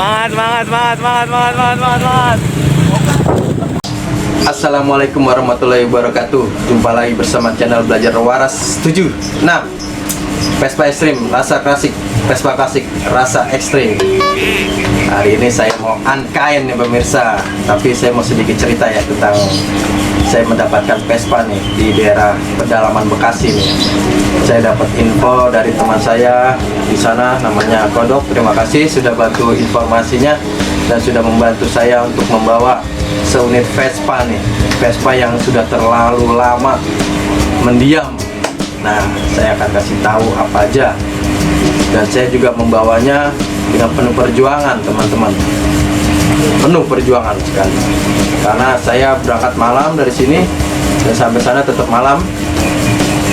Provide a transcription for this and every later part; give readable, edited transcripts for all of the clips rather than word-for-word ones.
Semangat. Assalamualaikum warahmatullahi wabarakatuh. Jumpa lagi bersama channel Belajar Waras 7. Nah, Vespa Extreme rasa klasik, Vespa klasik rasa ekstrim. Hari ini saya mau unkind nih pemirsa. Tapi saya mau sedikit cerita ya tentang saya mendapatkan Vespa nih di daerah pedalaman Bekasi nih. Saya dapat info dari teman saya di sana, namanya Kodok. Terima kasih sudah bantu informasinya dan sudah membantu saya untuk membawa seunit Vespa nih, Vespa yang sudah terlalu lama mendiam. Nah, saya akan kasih tahu apa aja, dan saya juga membawanya dengan penuh perjuangan teman-teman, penuh perjuangan sekali, karena saya berangkat malam dari sini dan sampai sana tetap malam.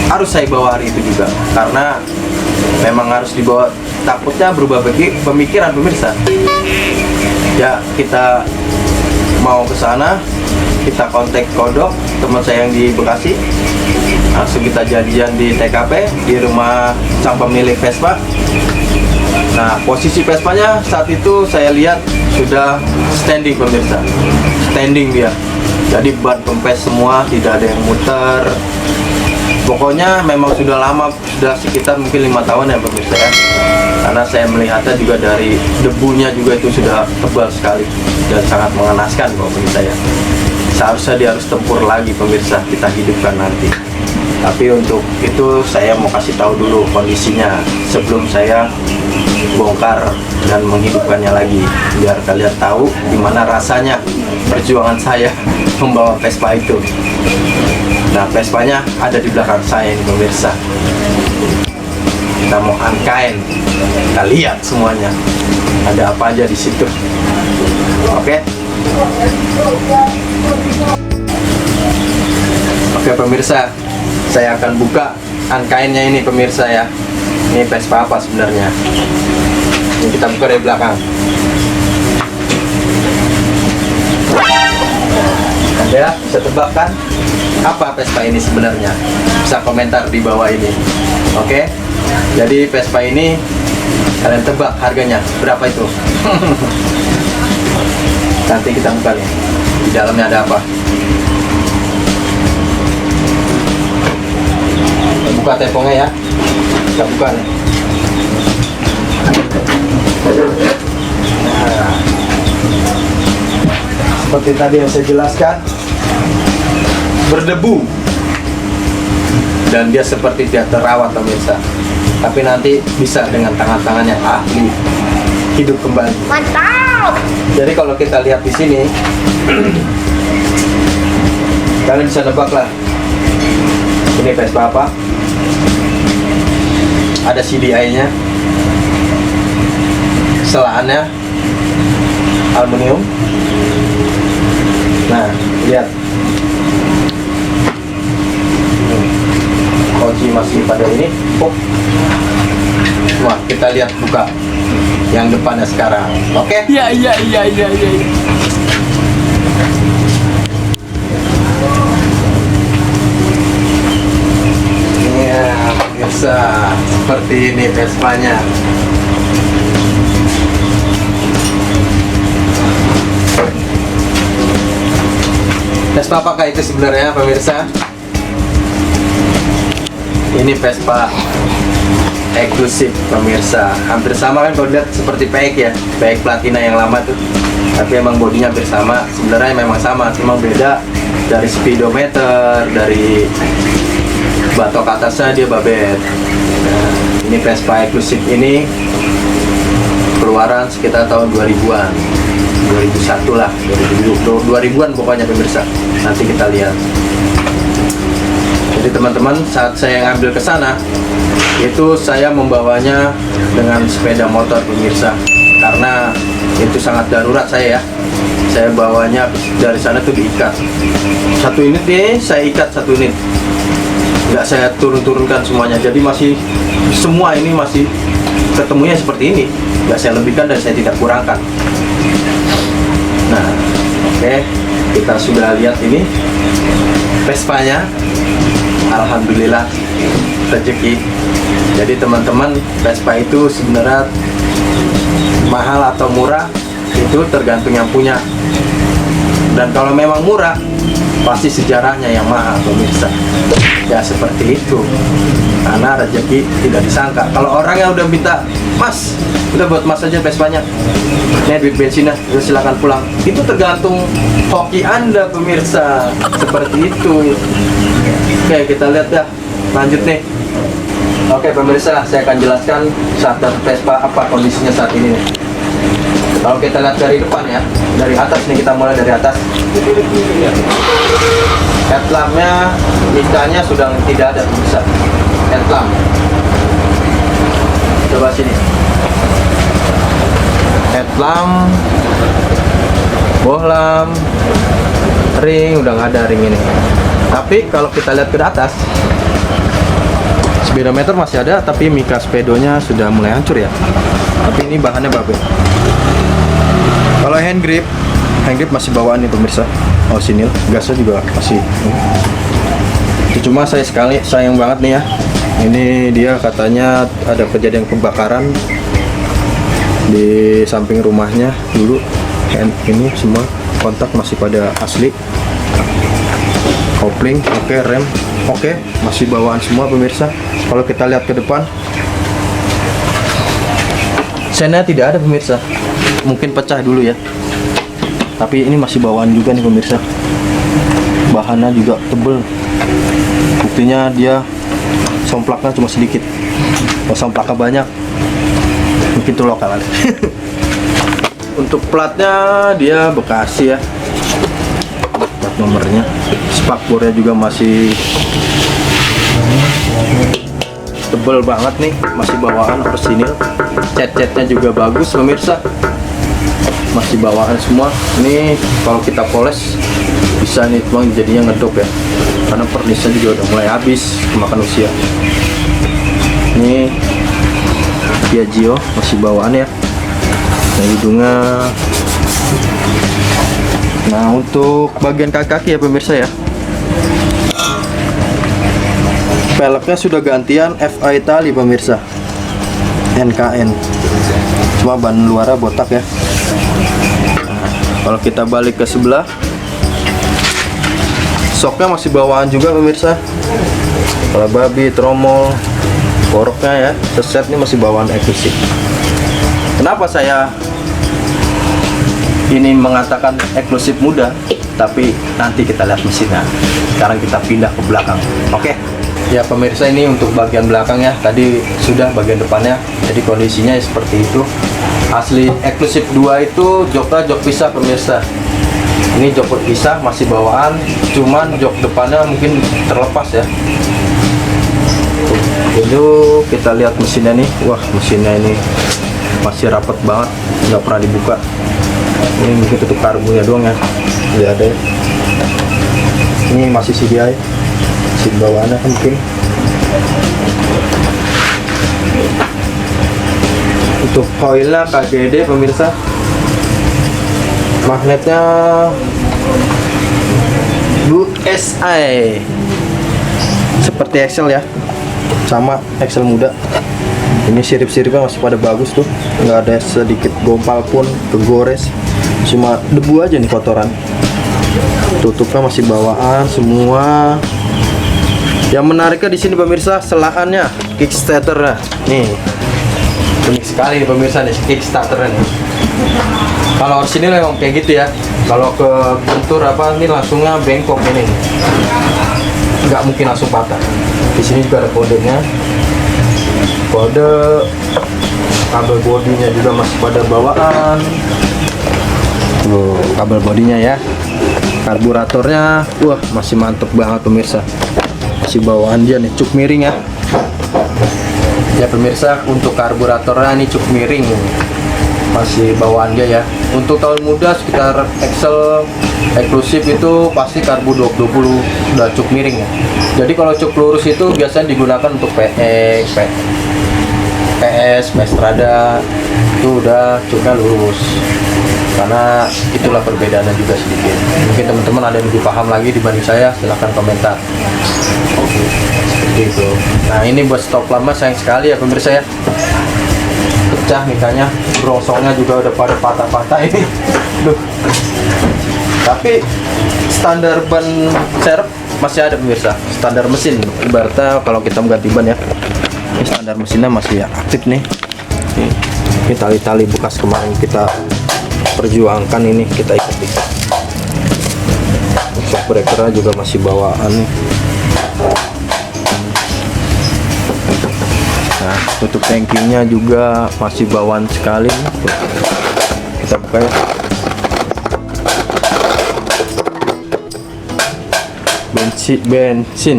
Harus saya bawa hari itu juga, karena memang harus dibawa, takutnya berubah pemikiran pemirsa. Ya, kita mau ke sana, kita kontak Kodok, teman saya yang di Bekasi. Langsung kita janjian di TKP di rumah sang pemilik Vespa. Nah, posisi Vespanya saat itu saya lihat sudah standing pemirsa, standing dia. Jadi ban kempes semua, tidak ada yang muter. Pokoknya memang sudah lama, sudah sekitar mungkin 5 tahun ya pemirsa ya. Karena saya melihatnya juga dari debunya juga itu sudah tebal sekali dan sangat mengenaskan kok pemirsa ya. Seharusnya dia harus tempur lagi pemirsa, kita hidupkan nanti. Tapi untuk itu saya mau kasih tahu dulu kondisinya sebelum saya bongkar dan menghidupkannya lagi, biar kalian tahu gimana rasanya perjuangan saya membawa Vespa itu. Nah, Vespanya ada di belakang saya ini pemirsa. Kita mau unkind, kita lihat semuanya ada apa aja di situ. Oke. Oke pemirsa, saya akan buka unkind-nya ini pemirsa ya. Ini Vespa apa sebenarnya? Ini kita buka dari belakang. Anda bisa tebak kan apa Vespa ini sebenarnya? Bisa komentar di bawah ini. Oke. Jadi Vespa ini kalian tebak harganya berapa itu? Nanti kita buka nih. Di dalamnya ada apa? Kita buka tempongnya ya. Kita buka nih. Nah, seperti tadi yang saya jelaskan, berdebu dan dia seperti tidak terawat pemirsa. Tapi nanti bisa dengan tangan-tangan yang ahli hidup kembali. Mantap. Jadi kalau kita lihat di sini, kalian bisa nebak lah. Ini Vespa apa? Ada CDI-nya, selaannya aluminium. Nah, lihat. Kunci masih pada ini. Oh. Wah, kita lihat buka yang depannya sekarang. Oke? Iya. Iya, pemirsa, seperti ini Vespanya. Vespa apakah itu sebenarnya pemirsa? Ini Vespa eksklusif pemirsa. Hampir sama kan kalau lihat seperti PX ya, PX Platina yang lama tuh. Tapi emang bodinya hampir sama. Sebenarnya memang sama, cuma beda dari speedometer, dari batok atasnya dia babet. Nah, ini Vespa eksklusif ini keluaran sekitar tahun 2000-an. 2001 lah, 2000-an pokoknya pemirsa. Nanti kita lihat. Jadi teman-teman, saat saya ngambil ke sana, itu saya membawanya dengan sepeda motor pemirsa, karena itu sangat darurat saya ya. Saya bawanya dari sana tuh diikat. Satu unit nih, saya ikat satu unit. Nggak saya turunkan semuanya. Jadi masih semua ini masih ketemunya seperti ini. Nggak saya lebihkan dan saya tidak kurangkan. Nah, oke, kita sudah lihat ini Vespanya. Alhamdulillah rezeki. Jadi teman-teman, Vespa itu sebenarnya mahal atau murah itu tergantung yang punya. Dan kalau memang murah, pasti sejarahnya yang mahal pemirsa. Ya seperti itu. Karena rezeki tidak disangka. Kalau orang yang udah minta, Mas, udah buat Mas aja Vespanya, ini duit bensinnya, udah silakan pulang. Itu tergantung hoki Anda pemirsa. Seperti itu. Oke, kita lihat ya. Lanjut nih. Oke pemirsa, saya akan jelaskan starter Vespa apa kondisinya saat ini nih. Kalau kita lihat dari depan ya, dari atas nih, kita mulai dari atas. Headlampnya, micanya sudah tidak ada pemirsa. Headlamp. Coba sini. Headlamp, bohlam, ring udah nggak ada ring ini. Tapi kalau kita lihat ke atas, speedometer masih ada, tapi mika speedonya sudah mulai hancur ya. Tapi ini bahannya bagus. Kalau hand grip masih bawaan nih pemirsa. Orisinil, gasnya juga masih. Itu cuma sayang banget nih ya. Ini dia katanya ada kejadian kebakaran di samping rumahnya dulu. Hand ini semua kontak masih pada asli. Kopling oke, rem oke, masih bawaan semua pemirsa. Kalau kita lihat ke depan, sennya tidak ada pemirsa. Mungkin pecah dulu ya. Tapi ini masih bawaan juga nih pemirsa. Bahannya juga tebel. Buktinya dia somplaknya cuma sedikit. Kalau somplaknya banyak, mungkin itu lokal. Untuk platnya dia Bekasi ya. Plat nomornya, spakbornya juga masih tebel banget nih, masih bawaan orisinil. Cat-catnya juga bagus pemirsa, masih bawaan semua. Ini kalau kita poles bisa nih bang, jadinya ngedop ya, karena pernisnya juga udah mulai habis kemakan usia. Ini Piaggio masih bawaan ya. Nah hidungnya. Nah untuk bagian kaki ya pemirsa ya, peleknya sudah gantian FA Itali pemirsa, NKN, cuma ban luarnya botak ya. Nah, kalau kita balik ke sebelah, soknya masih bawaan juga pemirsa. Kalau babi, tromol, koroknya ya, seset ini masih bawaan eksklusif. Kenapa saya ini mengatakan eksklusif muda, tapi nanti kita lihat mesinnya. Sekarang kita pindah ke belakang. Oke. Ya pemirsa, ini untuk bagian belakang ya. Tadi sudah bagian depannya. Jadi kondisinya seperti itu. Asli eksklusif 2 itu joknya jok pisah pemirsa. Ini jok berpisah masih bawaan, cuman jok depannya mungkin terlepas ya. Itu kita lihat mesinnya nih. Wah, mesinnya ini masih rapat banget, nggak pernah dibuka. Ini mungkin tutup karbonnya doang ya, tidak ada ya. Ini masih CDI, mesin bawaannya kan mungkin. Untuk koilnya KGD pemirsa, magnetnya USA seperti Excel ya, sama Excel muda. Ini sirip-siripnya masih pada bagus tuh, nggak ada sedikit gompal pun kegores, cuma debu aja nih kotoran. Tutupnya masih bawaan semua. Yang menariknya di sini pemirsa, selahannya kickstarter nih, unik sekali nih pemirsa nih kickstarternya nih. Kalau sini memang kayak gitu ya, kalau ke bentur apa ini langsungnya bengkok ini, nggak mungkin langsung patah. Di sini juga ada kodenya. Kode kabel bodinya juga masih pada bawaan. Tuh, kabel bodinya ya. Karburatornya, wah masih mantep banget pemirsa. Masih bawaan dia nih, cuk miring ya. Ya pemirsa, untuk karburatornya ini cuk miring. Masih bawaan dia ya. Untuk tahun muda sekitar Excel eksklusif itu pasti karbu 20 udah cuk miring ya. Jadi kalau cuk lurus itu biasanya digunakan untuk PX, PS, Strada, itu udah cuknya lurus. Karena itulah perbedaannya juga sedikit. Mungkin teman-teman ada yang lebih paham lagi dibanding saya, silahkan komentar. Seperti itu. Nah ini buat stop lama sayang sekali ya pemirsa ya. pecah mikanya, brongsongnya juga udah pada patah-patah ini. Duh. Tapi standar ban serep masih ada pemirsa, standar mesin. Ibaratnya kalau kita mengganti ban ya, ini standar mesinnya masih aktif nih. Ini tali-tali bekas kemarin kita perjuangkan, ini kita ikat-ikat. Shock breakernya juga masih bawaan nih. Nah, tutup tangkinya juga masih bawaan sekali nih. Kita buka ya. Bensin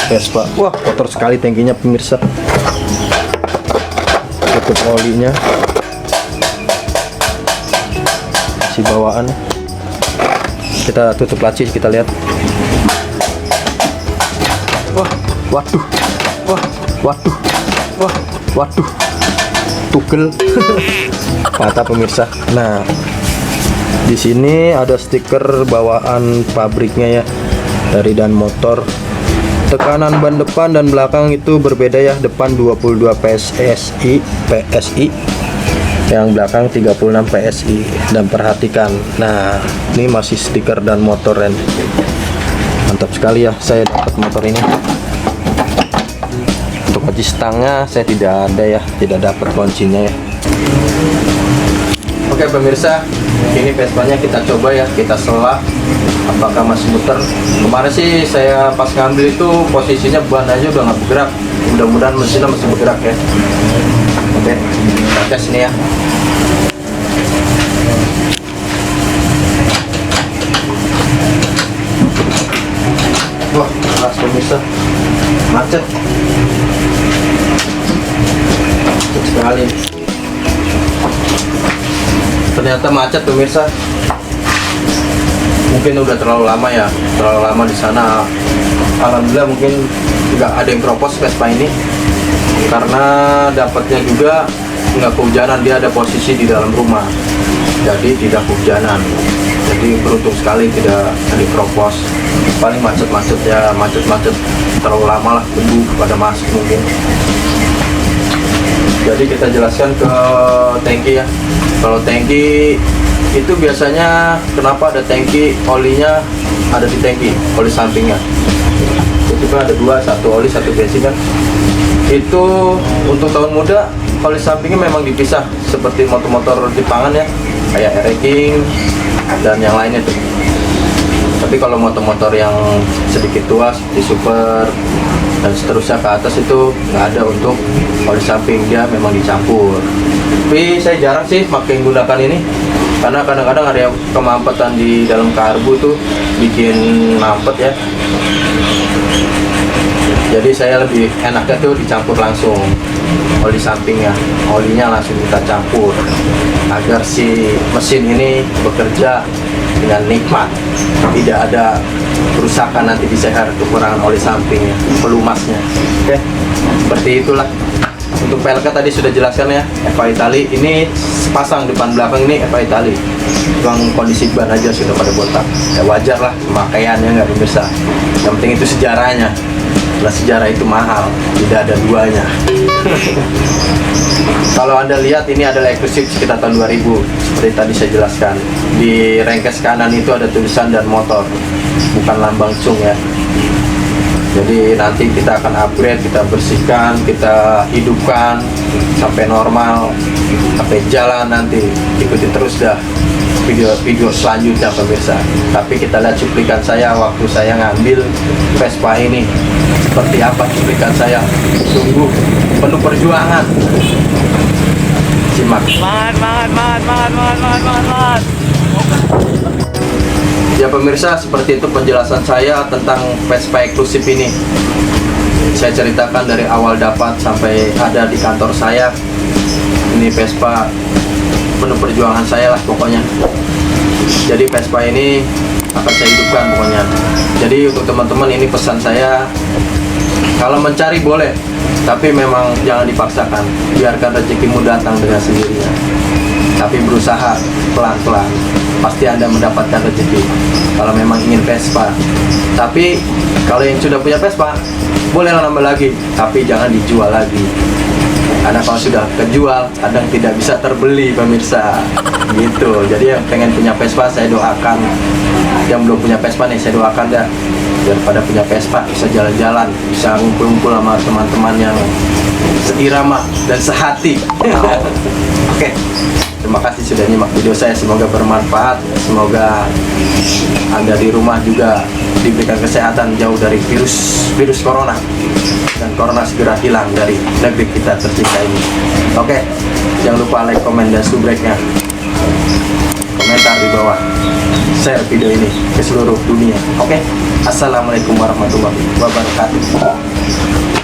Vespa. Wah, kotor sekali tangkinya pemirsa. Tutup olinya masih bawaan. Kita tutup laci, kita lihat. Wah, waduh. Wah, waduh. Wah, waduh. Tugel. Patah pemirsa. Nah, di sini ada stiker bawaan pabriknya ya, dari Dan Motor. Tekanan ban depan dan belakang itu berbeda ya. Depan 22 PSI, yang belakang 36 PSI. Dan perhatikan, nah ini masih stiker Dan Motor, Ren. Mantap sekali ya, saya dapat motor ini. Untuk kunci stangnya saya tidak ada ya, tidak dapat kuncinya ya. Oke pemirsa, ini Vespanya kita coba ya, kita selah apakah masih muter. Kemarin sih saya pas ngambil itu posisinya ban aja udah nggak bergerak. Mudah-mudahan mesinnya masih bergerak ya. Oke, kita tes ini ya. Wah, keras pemirsa, macet sekali. Ternyata macet pemirsa. Mungkin udah terlalu lama ya, terlalu lama di sana. Alhamdulillah mungkin nggak ada yang propos Vespa ini, karena dapatnya juga nggak kehujanan, dia ada posisi di dalam rumah, jadi tidak kehujanan. Jadi beruntung sekali tidak dipropos. Paling macet-macet ya, macet-macet terlalu lama lah, debu pada masuk mungkin. Jadi kita jelaskan ke tangki ya. Kalau tangki itu biasanya kenapa ada tangki, olinya ada di tangki, oli sampingnya. Itu kan ada dua, satu oli, satu bensin kan. Itu untuk tahun muda oli sampingnya memang dipisah seperti motor-motor Jepangan ya, kayak R-King dan yang lainnya tuh. Tapi kalau motor-motor yang sedikit tua seperti Super dan seterusnya ke atas itu nggak ada untuk oli samping, dia memang dicampur. Tapi saya jarang sih pakai menggunakan ini, karena kadang-kadang ada yang kemampatan di dalam karbu tuh bikin mampet ya. Jadi saya lebih enaknya tuh dicampur langsung oli sampingnya, olinya langsung kita campur agar si mesin ini bekerja dengan nikmat, tidak ada kerusakan nanti di seher kekurangan oli sampingnya, pelumasnya. Oke, seperti itulah. Untuk peleknya tadi sudah jelaskan ya, FA Itali ini sepasang depan belakang ini FA Itali. Bang kondisi ban aja sudah pada botak. Ya wajar lah, pemakaiannya nggak bisa. Yang penting itu sejarahnya. Nah, sejarah itu mahal, tidak ada duanya. Kalau Anda lihat ini adalah eksklusif sekitar tahun 2000, seperti tadi saya jelaskan. Di rengkes kanan itu ada tulisan Dan Motor, bukan lambang cung ya. Jadi nanti kita akan upgrade, kita bersihkan, kita hidupkan sampai normal, sampai jalan nanti. Ikuti terus dah video-video selanjutnya pemirsa. Tapi kita lihat cuplikan saya waktu saya ngambil Vespa ini, seperti apa cuplikan saya. Sungguh penuh perjuangan. Simak. Man. Ya pemirsa, seperti itu penjelasan saya tentang Vespa eksklusif ini. Saya ceritakan dari awal dapat sampai ada di kantor saya. Ini Vespa penuh perjuangan saya lah pokoknya. Jadi Vespa ini akan saya hidupkan pokoknya. Jadi untuk teman-teman ini pesan saya, kalau mencari boleh, tapi memang jangan dipaksakan. Biarkan rezekimu datang dengan sendirinya. Tapi berusaha pelan-pelan, pasti Anda mendapatkan rezeki. Kalau memang ingin Vespa. Tapi kalau yang sudah punya Vespa, boleh nambah lagi, tapi jangan dijual lagi. karena kalau sudah kejual kadang tidak bisa terbeli pemirsa gitu. Jadi yang pengen punya Vespa saya doakan, yang belum punya Vespa nih saya doakan dah biar pada punya Vespa, bisa jalan-jalan, bisa ngumpul-ngumpul sama teman-teman yang seirama dan sehati. Oke, terima kasih sudah nyimak video saya, semoga bermanfaat, semoga Anda di rumah juga diberikan kesehatan, jauh dari virus corona, dan corona segera hilang dari negeri kita tercinta ini. Oke, jangan lupa like, komen, dan subscribe-nya, komentar di bawah, share video ini ke seluruh dunia. Oke, assalamualaikum warahmatullahi wabarakatuh.